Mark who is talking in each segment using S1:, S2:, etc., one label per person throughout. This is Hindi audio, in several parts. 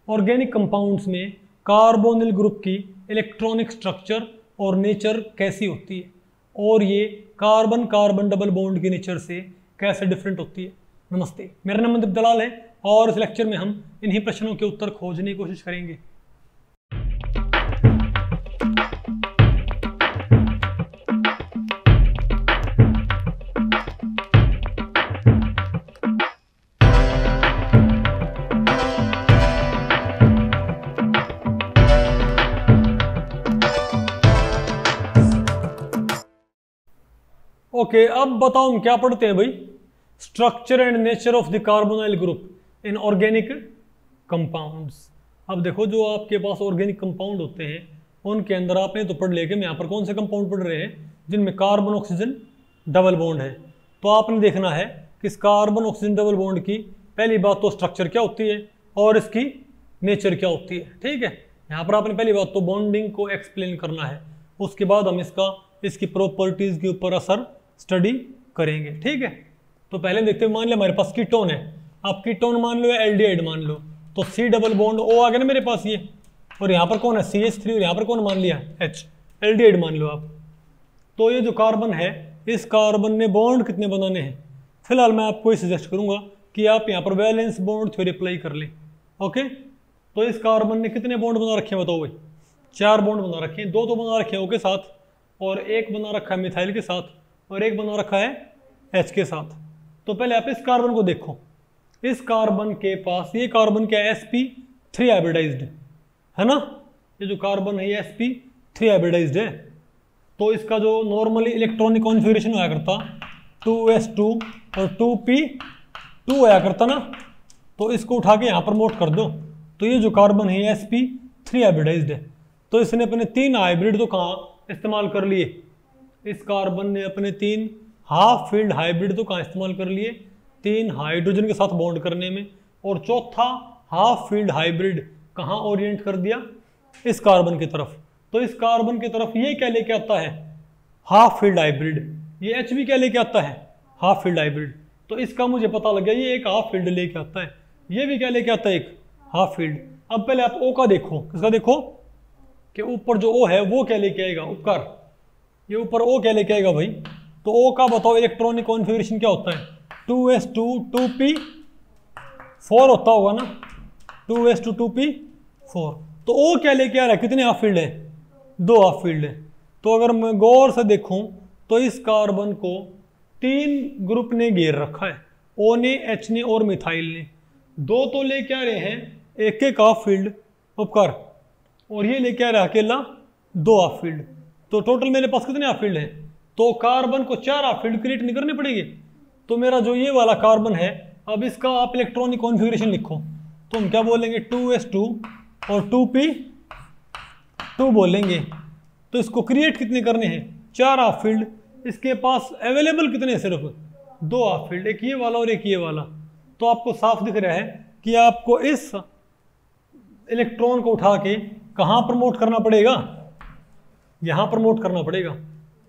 S1: ऑर्गेनिक कंपाउंड्स में कार्बोनिल ग्रुप की इलेक्ट्रॉनिक स्ट्रक्चर और नेचर कैसी होती है और ये कार्बन कार्बन डबल बॉन्ड के नेचर से कैसे डिफरेंट होती है। नमस्ते, मेरा नाम मनदीप दलाल है और इस लेक्चर में हम इन्हीं प्रश्नों के उत्तर खोजने की कोशिश करेंगे। ओके, अब बताओ हम क्या पढ़ते हैं भाई। Structure and nature of the carbonyl group in organic compounds. अब देखो, जो आपके पास ऑर्गेनिक कंपाउंड होते हैं उनके अंदर आपने तो पढ़ लिया कि हम यहाँ पर कौन से कंपाउंड पढ़ रहे हैं जिनमें कार्बन ऑक्सीजन डबल बॉन्ड है। तो आपने देखना है कि इस कार्बन ऑक्सीजन डबल बॉन्ड की पहली बात तो स्ट्रक्चर क्या होती है और इसकी नेचर क्या होती है। ठीक है, यहाँ पर आपने पहली बात तो बॉन्डिंग को एक्सप्लेन करना है, उसके बाद हम इसकी प्रॉपर्टीज के ऊपर असर स्टडी करेंगे। ठीक है, तो पहले देखते हैं, मान लिया हमारे पास कीटोन है। आप कीटोन मान लो या एल्डिहाइड मान लो, तो C डबल बॉन्ड O आ गया ना मेरे पास ये, और यहाँ पर कौन है CH3 और यहाँ पर कौन मान लिया H, एल्डिहाइड मान लो आप। तो ये जो कार्बन है, इस कार्बन ने बॉन्ड कितने बनाने हैं। फिलहाल मैं आपको ये सजेस्ट करूंगा कि आप यहाँ पर वैलेंस बॉन्ड थ्योरी अप्लाई कर लें। ओके, तो इस कार्बन ने कितने बॉन्ड बना रखे हैं बताओ भाई। 4 बॉन्ड बना रखे हैं, 2 तो बना रखे हैं O के साथ और एक बना रखा है मिथाइल के साथ और एक बना रखा है H के साथ। तो पहले आप इस कार्बन को देखो, इस कार्बन के पास ये कार्बन क्या है, sp3 हाइब्रिडाइज्ड है ना। ये जो कार्बन है ये sp3 हाइब्रिडाइज्ड है। तो इसका जो नॉर्मली इलेक्ट्रॉनिक कॉन्फ़िगरेशन होया करता 2s2 और 2p2 होया करता ना, तो इसको उठा के यहाँ पर नोट कर दो। तो ये जो कार्बन है ये sp3 हाइब्रिडाइज्ड है। तो इसने अपने 3 हाइब्रिड तो कहाँ इस्तेमाल कर लिए, इस कार्बन ने अपने 3 हाफ फील्ड हाइब्रिड तो कहाँ इस्तेमाल कर लिए, 3 हाइड्रोजन के साथ बॉन्ड करने में, और चौथा हाफ फील्ड हाइब्रिड कहाँ ओरिएंट कर दिया, इस कार्बन की तरफ। तो इस कार्बन की तरफ ये क्या लेके आता है, हाफ फील्ड हाइब्रिड। ये H भी क्या लेके आता है, हाफ फील्ड हाइब्रिड। तो इसका मुझे पता लग गया, ये एक हाफ फील्ड लेके आता है, ये भी क्या लेके आता है, एक हाफ फील्ड। अब पहले आप O का देखो, किसका देखो कि ऊपर जो O है वो क्या लेके आएगा, उपकार ये ऊपर O क्या लेके आएगा भाई। तो O का बताओ इलेक्ट्रॉनिक कॉन्फ़िगरेशन क्या होता है, 2s2 2p4 होता होगा ना, 2s2 2p4। तो O क्या लेके आ रहा है, कितने हाफ फील्ड है, 2 हाफ फील्ड है। तो अगर मैं गौर से देखूं तो इस कार्बन को 3 ग्रुप ने घेर रखा है, O ने, H ने और मिथाइल ने। 2 तो लेके आ रहे हैं एक एक हाफ फील्ड उपकार, और ये लेके आ रहा है अकेला 2 हाफ फील्ड। तो टोटल मेरे पास कितने हाफ फील्ड हैं, तो कार्बन को 4 हाफ फील्ड क्रिएट नहीं करने पड़ेंगे। तो मेरा जो ये वाला कार्बन है, अब इसका आप इलेक्ट्रॉनिक कॉन्फ़िगरेशन लिखो तो हम क्या बोलेंगे, 2s2 और 2p2 बोलेंगे। तो इसको क्रिएट कितने करने हैं, 4 हाफ फील्ड। इसके पास अवेलेबल कितने हैं, सिर्फ 2 हाफ फील्ड, एक ये वाला और एक ये वाला। तो आपको साफ दिख रहा है कि आपको इस इलेक्ट्रॉन को उठा के कहाँ प्रमोट करना पड़ेगा, यहां प्रमोट करना पड़ेगा,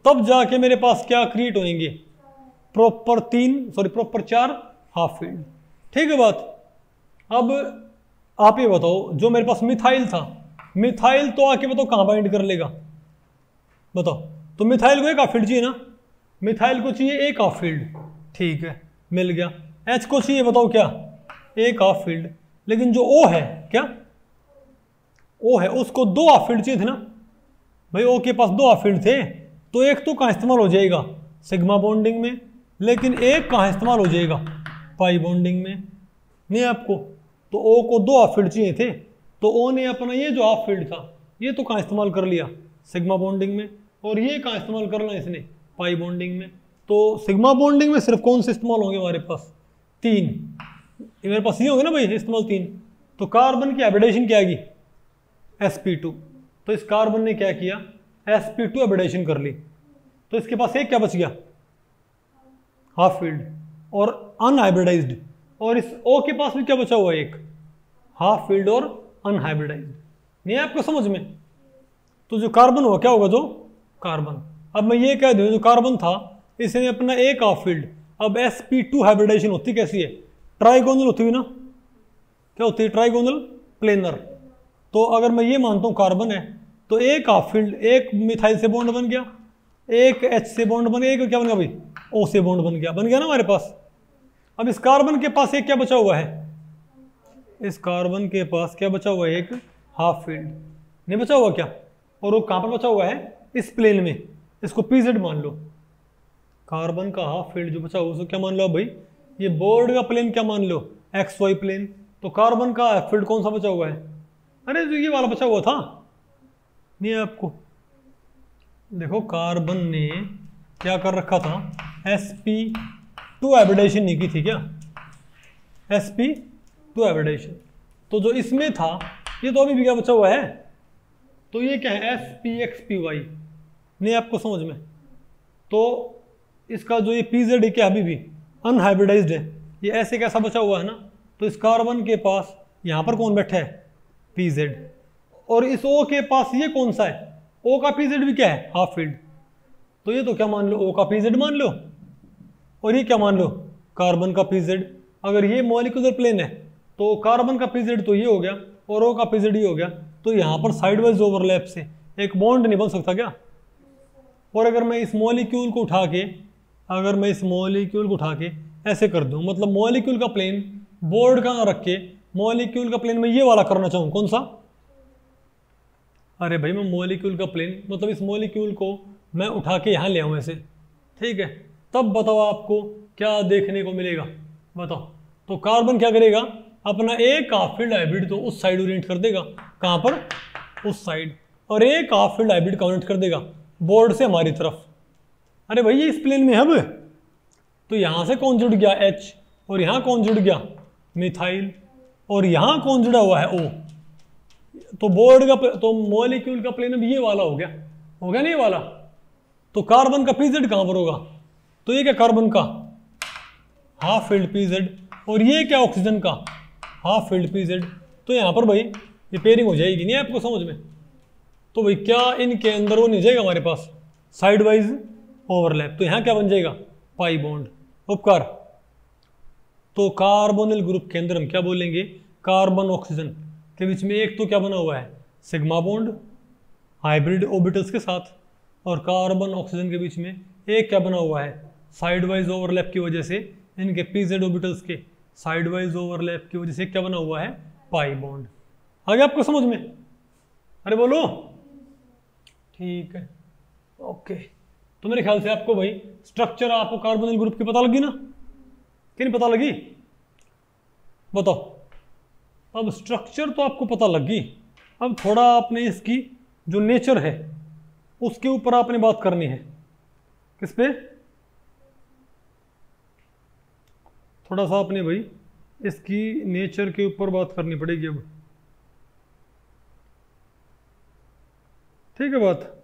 S1: तब जाके मेरे पास क्या क्रिएट होंगे, प्रॉपर 4 हाफ फील्ड। ठीक है बात। अब आप ये बताओ, जो मेरे पास मिथाइल था, मिथाइल तो आके बताओ कहां बाइंड कर लेगा, बताओ। तो मिथाइल को एक हाफ फील्ड चाहिए ना, मिथाइल को चाहिए एक हाफ फील्ड, ठीक है मिल गया। H को चाहिए बताओ क्या, एक हाफ फील्ड। लेकिन जो O है, क्या O है, उसको 2 हाफ फील्ड चाहिए थे ना भाई। O के पास 2 हाफ फील्ड थे, तो एक तो कहाँ इस्तेमाल हो जाएगा, सिग्मा बॉन्डिंग में, लेकिन एक कहाँ इस्तेमाल हो जाएगा, पाई बॉन्डिंग में। नहीं आपको, तो O को 2 हाफ फील्ड चाहिए थे, तो O ने अपना ये जो हाफ फील्ड था ये तो कहाँ इस्तेमाल कर लिया, सिग्मा बॉन्डिंग में, और ये कहाँ इस्तेमाल करना इसने, पाई बॉन्डिंग में। तो सिग्मा बॉन्डिंग में सिर्फ कौन से इस्तेमाल होंगे हमारे पास, 3। मेरे पास ये होंगे ना भाई इस्तेमाल 3। तो कार्बन की हाइब्रिडाइजेशन क्या आएगी, sp2। तो इस कार्बन ने क्या किया, sp2 हाइब्रिडाइजेशन कर ली। तो इसके पास एक क्या बच गया, हाफ फील्ड और अनहाइब्रिडाइज्ड। और इस O के पास भी क्या बचा हुआ है, एक हाफ फील्ड और अनहाइब्रिडाइज्ड। नहीं है आपको समझ में। तो जो कार्बन हुआ क्या होगा, जो कार्बन, अब मैं ये कह दूं जो कार्बन था इसने अपना एक हाफ फील्ड, अब sp2 हाइब्रिडाइजेशन होती कैसी है, ट्राइगोनल होती हुई ना, क्या होती है ट्राइगोनल प्लेनर। तो अगर मैं ये मानता हूँ कार्बन है, तो एक हाफ फील्ड, एक मिथाइल से बॉन्ड बन गया, एक H से बॉन्ड बन गया, एक क्या बन गया भाई, O से बॉन्ड बन गया ना हमारे पास। अब इस कार्बन के पास एक क्या बचा हुआ है, इस कार्बन के पास क्या बचा हुआ है, एक हाफ फील्ड नहीं बचा हुआ क्या, और वो कहाँ पर बचा हुआ है, इस प्लेन में। इसको PZ मान लो, कार्बन का हाफ फील्ड जो बचा हुआ उसको क्या मान लो भाई, ये बोर्ड का प्लेन क्या मान लो, XY प्लेन। तो कार्बन का हाफ फील्ड कौन सा बचा हुआ है, अरे जो ये वाला बचा हुआ था, नहीं है आपको, देखो कार्बन ने क्या कर रखा था, sp2 हाइब्रिडाइजेशन नहीं की थी क्या, sp2 हाइब्रिडाइजेशन। तो जो इसमें था ये तो अभी भी क्या बचा हुआ है, तो ये क्या है, sp(x)py, नहीं आपको समझ में। तो इसका जो ये PZ है क्या अभी भी अनहाइब्रिडाइज्ड है, ये ऐसे कैसा बचा हुआ है ना। तो इस कार्बन के पास यहाँ पर कौन बैठा है, PZ, और इस O के पास ये कौन सा है, O का PZ भी क्या है, हाफ फील्ड। तो ये तो क्या मान लो, O का PZ मान लो, और ये क्या मान लो, कार्बन का PZ। अगर ये मॉलिक्यूलर प्लेन है तो कार्बन का PZ तो ये हो गया और O का PZ ये हो गया। तो यहाँ पर साइडवाइज ओवरलैप से एक बॉन्ड नहीं बन सकता क्या। और अगर मैं इस मॉलिक्यूल को उठा के, अगर मैं इस मॉलिक्यूल को उठा के ऐसे कर दूं, मतलब मॉलिक्यूल का प्लेन बोर्ड का ना रख के मॉलिक्यूल का प्लेन में ये वाला करना चाहूँ, कौन सा, अरे भाई मैं मॉलिक्यूल का प्लेन, मतलब इस मॉलिक्यूल को मैं उठा के यहाँ ले आऊँ ऐसे, ठीक है, तब बताओ आपको क्या देखने को मिलेगा, बताओ। तो कार्बन क्या करेगा, अपना एक हाफ फील्ड हाइब्रिड तो उस साइड ओरिएंट कर देगा, कहाँ पर, उस साइड, और एक हाफ फील्ड हाइब्रिड काउंट कर देगा बोर्ड से हमारी तरफ। अरे भाई ये इस प्लेन में अब, तो यहाँ से कौन जुड़ गया, H, और यहाँ कौन जुड़ गया, मिथाइल, और यहाँ कौन जुड़ा हुआ है, O। तो बोर्ड का, तो मॉलिक्यूल का प्लेन अब ये वाला हो गया नहीं ये वाला। तो कार्बन का PZ कहाँ पर होगा, तो ये क्या कार्बन का हाफ फील्ड PZ, और ये क्या ऑक्सीजन का हाफ फील्ड PZ। तो यहाँ पर भाई ये पेयरिंग हो जाएगी, नहीं आपको समझ में। तो भाई क्या इनके अंदर वो नहीं जाएगा हमारे पास साइड वाइज ओवरलैप, तो यहाँ क्या बन जाएगा, पाई बॉन्ड। उपकार, तो कार्बोनिल ग्रुप के अंदर हम क्या बोलेंगे, कार्बन ऑक्सीजन के बीच में एक तो क्या बना हुआ है, सिग्मा बॉन्ड हाइब्रिड ऑर्बिटल्स के साथ, और कार्बन ऑक्सीजन के बीच में एक क्या बना हुआ है, साइड वाइज ओवरलैप की वजह से इनके PZ ऑर्बिटल्स के साइड वाइज ओवरलैप की वजह से क्या बना हुआ है, पाई बॉन्ड। आ गया आपको समझ में, अरे बोलो, ठीक है, ओके। तो मेरे ख्याल से आपको भाई स्ट्रक्चर, आपको कार्बोनिल ग्रुप की पता लगी ना, कि नहीं पता लगी, बताओ। अब स्ट्रक्चर तो आपको पता लगी, अब थोड़ा आपने इसकी जो नेचर है उसके ऊपर आपने बात करनी है। किस पे, थोड़ा सा आपने भाई इसकी नेचर के ऊपर बात करनी पड़ेगी अब, ठीक है बात।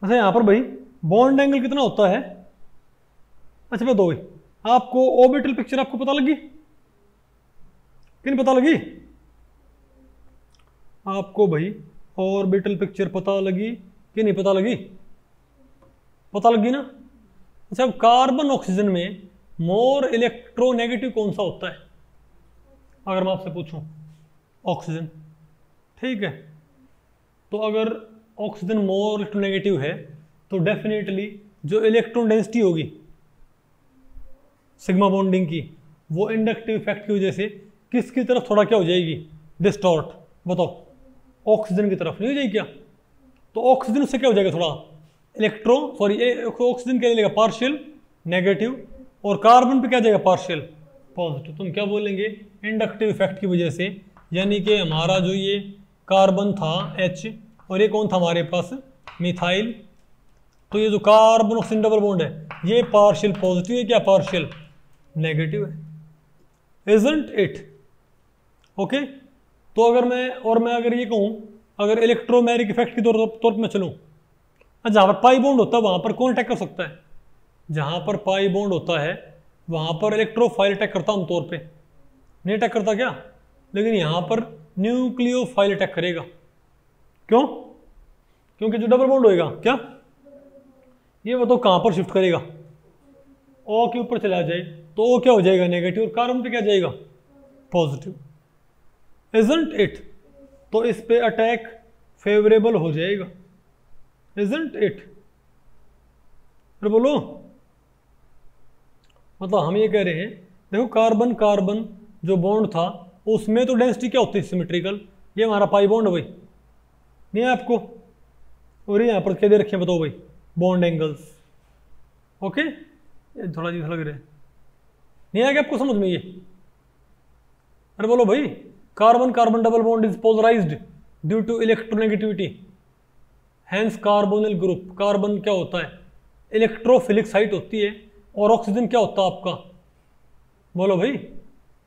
S1: अच्छा यहाँ पर भाई बॉन्ड एंगल कितना होता है, अच्छा बताओ भाई, आपको ऑर्बिटल पिक्चर आपको पता लगी कि नहीं पता लगी, आपको भाई ऑर्बिटल पिक्चर पता लगी कि नहीं पता लगी, पता लगी ना। अच्छा अब कार्बन ऑक्सीजन में मोर इलेक्ट्रोनेगेटिव कौन सा होता है, अगर मैं आपसे पूछूं, ऑक्सीजन, ठीक है। तो अगर ऑक्सीजन मोर इलेक्ट्रोनेगेटिव है तो डेफिनेटली जो इलेक्ट्रॉन डेंसिटी होगी सिग्मा बॉन्डिंग की, वो इंडक्टिव इफेक्ट की वजह से किसकी तरफ थोड़ा क्या हो जाएगी, डिस्टॉर्ट, बताओ, ऑक्सीजन की तरफ नहीं हो जाएगी क्या। तो ऑक्सीजन उससे क्या हो जाएगा, थोड़ा ऑक्सीजन क्या लेगा, पार्शियल नेगेटिव, और कार्बन पे क्या जाएगा, पार्शियल पॉजिटिव। तुम क्या बोलेंगे, इंडक्टिव इफेक्ट की वजह से, यानी कि हमारा जो ये कार्बन था H, और ये कौन था हमारे पास, मिथाइल। तो ये जो कार्बन ऑक्सीजन डबल बॉन्ड है ये पार्शियल पॉजिटिव है क्या, पार्शियल नेगेटिव है, इजंट इट, ओके। तो अगर मैं अगर ये कहूँ, अगर इलेक्ट्रोमैग्नेटिक इफेक्ट के तौर पर मैं चलूँ, जहाँ पर पाई बॉन्ड होता है वहाँ पर कौन अटैक कर सकता है, जहाँ पर पाई बॉन्ड होता है वहाँ पर इलेक्ट्रोफाइल अटैक करता आमतौर पे, नहीं अटैक करता क्या, लेकिन यहाँ पर न्यूक्लियोफाइल अटैक करेगा। क्यों, क्योंकि जो डबल बॉन्ड होएगा क्या, ये बताओ कहाँ पर शिफ्ट करेगा, O के ऊपर चला जाए तो O क्या हो जाएगा नेगेटिव, और कार्बन पे क्या जाएगा पॉजिटिव, इजंट इट। तो इस पे अटैक फेवरेबल हो जाएगा, इजंट इट। फिर बोलो, मतलब हम ये कह रहे हैं देखो कार्बन कार्बन जो बॉन्ड था उसमें तो डेंसिटी क्या होती है सिमेट्रिकल, ये हमारा पाई बॉन्ड है भाई, नहीं है आपको, और यहाँ पर क्या दे रखे हैं बताओ भाई, बॉन्ड एंगल्स। ओके, ये थोड़ा अजीब लग रहा है, नहीं आएगा आपको समझ में ये। अरे बोलो भाई, carbon carbon double bond is polarised due to electronegativity, hence carbonyl group. Carbon क्या होता है, इलेक्ट्रोफिलिक साइट होती है, और ऑक्सीजन क्या होता है आपका, बोलो भाई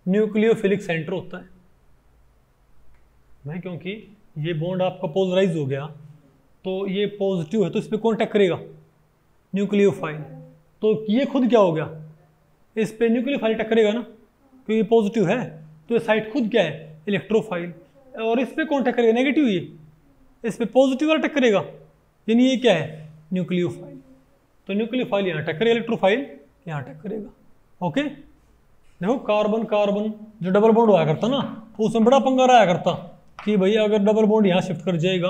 S1: न्यूक्लियोफिलिक सेंटर होता है भाई। क्योंकि ये बॉन्ड आपका पोलराइज हो गया तो ये पॉजिटिव है, तो इस पर कौन अटैक करेगा, न्यूक्लियोफाइल। तो ये खुद क्या हो गया, इस पे न्यूक्लियोफाइल अटैक करेगा ना, क्योंकि पॉजिटिव है तो ये साइट खुद क्या है इलेक्ट्रोफाइल, और इस पे कौन अटैक करेगा नेगेटिव, ये इस पे पॉजिटिव वाला अटैक करेगा, यानी ये क्या है न्यूक्लियोफाइल। तो न्यूक्लियोफाइल यहाँ अटैक करेगा, इलेक्ट्रोफाइल यहाँ अटैक करेगा। ओके, देखो कार्बन कार्बन जो डबल बॉन्ड हुआ करता ना, तो उसमें बड़ा पंगा रहा करता कि भैया अगर डबल बॉन्ड यहाँ शिफ्ट कर जाएगा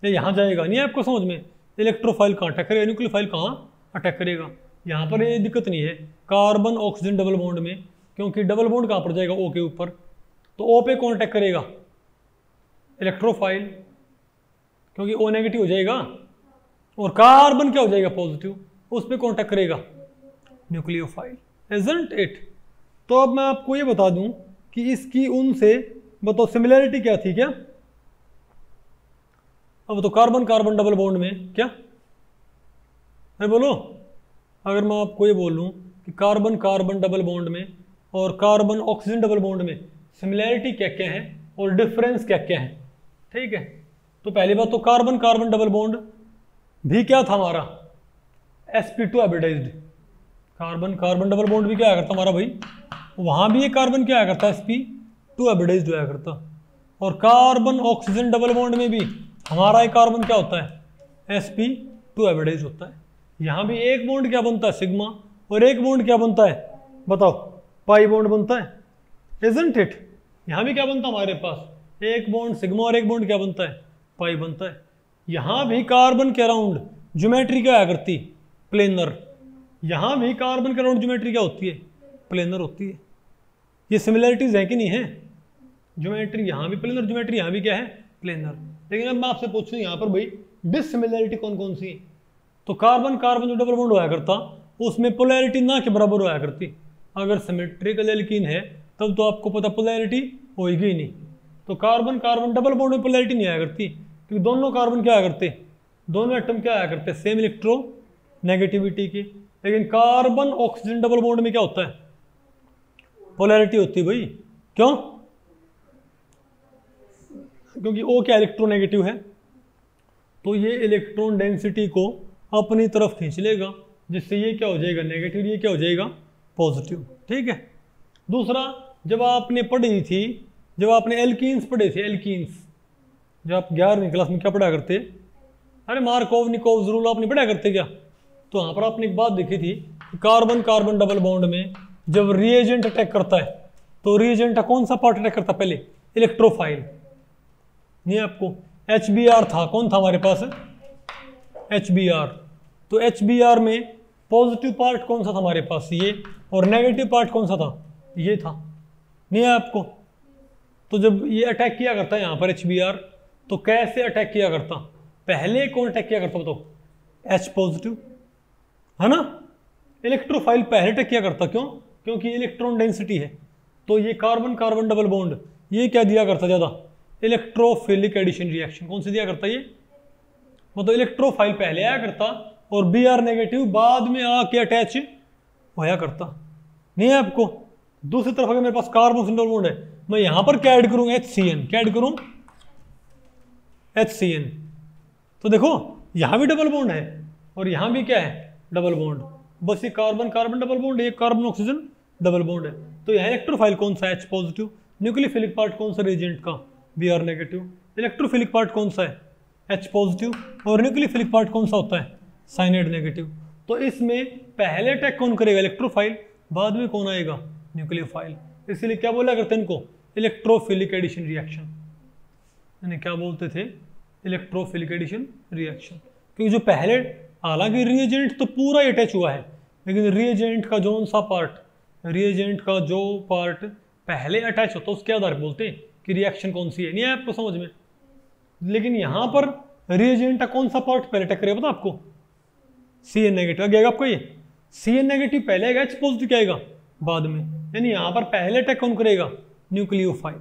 S1: या यहाँ जाएगा, नहीं है आपको समझ में, इलेक्ट्रोफाइल कहाँ अटैक करेगा, न्यूक्लियोफाइल कहाँ अटैक करेगा। यहाँ पर ये दिक्कत नहीं है कार्बन ऑक्सीजन डबल बॉन्ड में, क्योंकि डबल बॉन्ड कहाँ पर जाएगा ओ के ऊपर, तो ओ पे कौन अटैक करेगा इलेक्ट्रोफाइल, क्योंकि ओ नेगेटिव हो जाएगा, और कार्बन क्या हो जाएगा पॉजिटिव, उस पर कौन अटैक करेगा न्यूक्लियोफाइल, इजंट इट। तो अब मैं आपको ये बता दूं कि इसकी उनसे बताओ सिमिलैरिटी क्या थी क्या। अब तो कार्बन कार्बन डबल बॉन्ड में क्या, अरे बोलो, अगर मैं आपको ये बोलूं कि कार्बन कार्बन डबल बॉन्ड में और कार्बन ऑक्सीजन डबल बॉन्ड में सिमिलैरिटी क्या क्या है और डिफरेंस क्या क्या है, ठीक है। तो पहली बात तो कार्बन कार्बन डबल बॉन्ड भी क्या था हमारा sp2 hybridised, carbon carbon double bond भी क्या आया करता हमारा भाई, वहां भी ये कार्बन क्या आया करता sp2 हाइब्रिडाइज्ड आया करता, और कार्बन ऑक्सीजन डबल बॉन्ड में भी हमारा एक कार्बन क्या होता है sp2 हाइब्रिडाइज्ड होता है। यहाँ भी एक बॉन्ड क्या बनता है सिग्मा, और एक बॉन्ड क्या बनता है बताओ पाई बॉन्ड बनता है, इजंट इट। यहाँ भी क्या बनता है हमारे पास एक बॉन्ड सिग्मा और एक बॉन्ड क्या बनता है पाई बनता है। यहाँ भी कार्बन के अराउंड ज्योमेट्री क्या आया करती प्लेनर, यहाँ भी कार्बन के अराउंड ज्योमेट्री क्या होती है प्लेनर होती है। ये सिमिलरिटीज है कि नहीं है, ज्योमेट्री यहाँ भी प्लेनर ज्योमेट्री यहाँ भी क्या है प्लेनर। लेकिन अब मैं आपसे पूछूं यहाँ पर भाई डिससिमिलरिटी कौन कौन सी है, तो कार्बन कार्बन जो डबल बॉन्ड होया करता उसमें पोलैरिटी ना के बराबर होया करती, अगर सिमेट्रिकल एल्कीन है तब तो आपको पता पोलैरिटी होएगी ही नहीं। तो कार्बन कार्बन डबल बॉन्ड में पोलैरिटी नहीं आया करती, क्योंकि दोनों कार्बन क्या आया करते, दोनों एटम क्या आया करते सेम इलेक्ट्रो नेगेटिविटी की। लेकिन कार्बन ऑक्सीजन डबल बॉन्ड में क्या होता है पोलैरिटी होती है भाई, क्यों, क्योंकि O क्या इलेक्ट्रोनेगेटिव है, तो ये इलेक्ट्रॉन डेंसिटी को अपनी तरफ खींच लेगा, जिससे ये क्या हो जाएगा नेगेटिव, ये क्या हो जाएगा पॉजिटिव, ठीक है। दूसरा, जब आपने पढ़ी थी, जब आपने एल्कीन्स पढ़े थे, एल्कीन्स जब आप 11वीं क्लास में क्या पढ़ा करते, अरे मार्कोव निकोव रूल आपने पढ़ा करते क्या, तो वहाँ पर आपने एक बात देखी थी कार्बन कार्बन डबल बॉन्ड में जब रिएजेंट अटैक करता है तो रिएजेंट का कौन सा पार्ट अटैक करता है पहले इलेक्ट्रोफाइल, नहीं आपको HBr था, कौन था हमारे पास HBr, तो HBr में पॉजिटिव पार्ट कौन सा था हमारे पास ये, और नेगेटिव पार्ट कौन सा था ये था, नहीं है आपको। तो जब ये अटैक किया करता है यहाँ पर HBr, तो कैसे अटैक किया करता, पहले कौन अटैक किया करता बताओ H पॉजिटिव है ना, इलेक्ट्रोफाइल पहले अटैक किया करता, क्यों, क्योंकि इलेक्ट्रॉन डेंसिटी है। तो ये कार्बन कार्बन डबल बॉन्ड ये क्या दिया करता ज़्यादा इलेक्ट्रोफिलिक एडिशन रिएक्शन, कौन से दिया करता ये, मतलब इलेक्ट्रोफाइल पहले आया करता और Br नेगेटिव बाद में आके अटैच होया करता, नहीं है आपको। दूसरी तरफ अगर मेरे पास कार्बन डबल बॉन्ड है, मैं यहां पर क्या ऐड करूं HCN, क्या ऐड करूं HCN, तो देखो यहां भी डबल बॉन्ड है और यहां भी क्या है डबल बॉन्ड, बस ये कार्बन कार्बन डबल बॉन्ड, ये कार्बन ऑक्सीजन डबल बॉन्ड है। तो यहाँ इलेक्ट्रोफाइल कौन सा H पॉजिटिव, न्यूक्लियोफिलिक पार्ट कौन सा रिएजेंट का Br नेगेटिव, इलेक्ट्रोफिलिक पार्ट कौन सा है H पॉजिटिव, और न्यूक्लियोफिलिक पार्ट कौन सा होता है साइनाइड नेगेटिव। तो इसमें पहले अटैक कौन करेगा? इलेक्ट्रोफाइल, बाद में कौन आएगा? न्यूक्लियोफाइल। इसलिए क्या बोला करते हैं इनको? इलेक्ट्रोफिलिक एडिशन रिएक्शन, यानी क्या बोलते थे? Electrophilic addition reaction. क्योंकि जो पहले, हालांकि रिएजेंट तो पूरा ही अटैच हुआ है, लेकिन रिएजेंट का जो सा पार्ट, रिएजेंट का जो पार्ट पहले अटैच होता है उसके आधार पर बोलते हैं कि रिएक्शन कौन सी है। नहीं है आपको समझ में? लेकिन यहां पर रिएजेंट का कौन सा पार्ट पहले अटैक करेगा पता आपको? Cn नेगेटिव आएगा आपको। ये Cn नेगेटिव पहले आएगा, H पॉजिटिव क्या आएगा? बाद में। यानी यहां पर पहले अटैक कौन करेगा? न्यूक्लियोफाइल।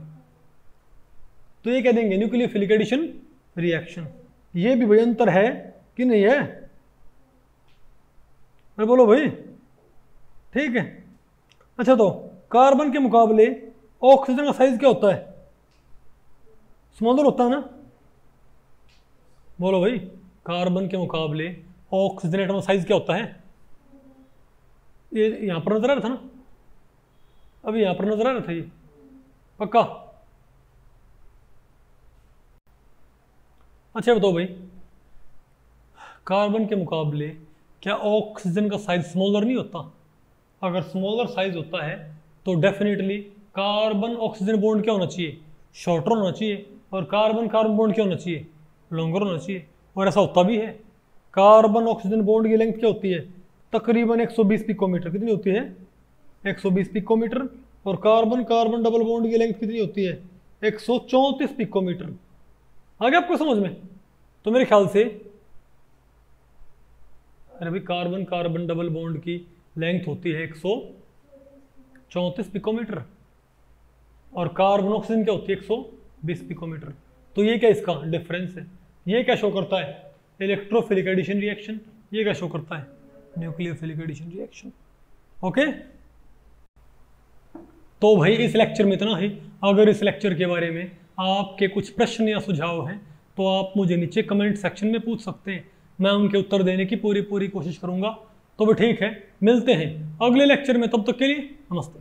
S1: तो ये कह देंगे न्यूक्लियोफिलिक एडिशन रिएक्शन। ये भी भाई अंतर है कि नहीं है? अरे बोलो भाई, ठीक है। अच्छा, तो कार्बन के मुकाबले ऑक्सीजन का साइज क्या होता है? स्मॉलर होता है ना? बोलो भाई, कार्बन के मुकाबले ऑक्सीजन एटम का साइज क्या होता है? ये यहां पर नजर आ रहा था ना, अभी यहां पर नजर आ रहा था ये, पक्का? अच्छा बताओ भाई, कार्बन के मुकाबले क्या ऑक्सीजन का साइज स्मॉलर नहीं होता? अगर स्मॉलर साइज होता है तो डेफिनेटली कार्बन ऑक्सीजन बॉन्ड क्या होना चाहिए? शॉर्टर होना चाहिए। और कार्बन कार्बन बॉन्ड क्या होना चाहिए? लॉन्गर होना चाहिए। और ऐसा होता भी है। कार्बन ऑक्सीजन बॉन्ड की लेंथ क्या होती है? तकरीबन 120 पिकोमीटर। कितनी होती है? 120 पिकोमीटर। और कार्बन कार्बन डबल बॉन्ड की लेंथ कितनी होती है? 134 पिकोमीटर। आ गया आपको समझ में? तो मेरे ख्याल से, अरे भाई, कार्बन कार्बन डबल बॉन्ड की लेंथ होती है 134 पिकोमीटर और कार्बन ऑक्सीजन क्या होती है? 120 पिकोमीटर। तो ये क्या इसका डिफरेंस है? ये क्या शो करता है? Electrophilic addition reaction. ये क्या शो करता है? Nucleophilic addition reaction. ओके, तो भाई इस लेक्चर में इतना ही। अगर इस लेक्चर के बारे में आपके कुछ प्रश्न या सुझाव हैं तो आप मुझे नीचे कमेंट सेक्शन में पूछ सकते हैं। मैं उनके उत्तर देने की पूरी कोशिश करूंगा। तो भी ठीक है, मिलते हैं अगले लेक्चर में। तब तक के लिए नमस्ते।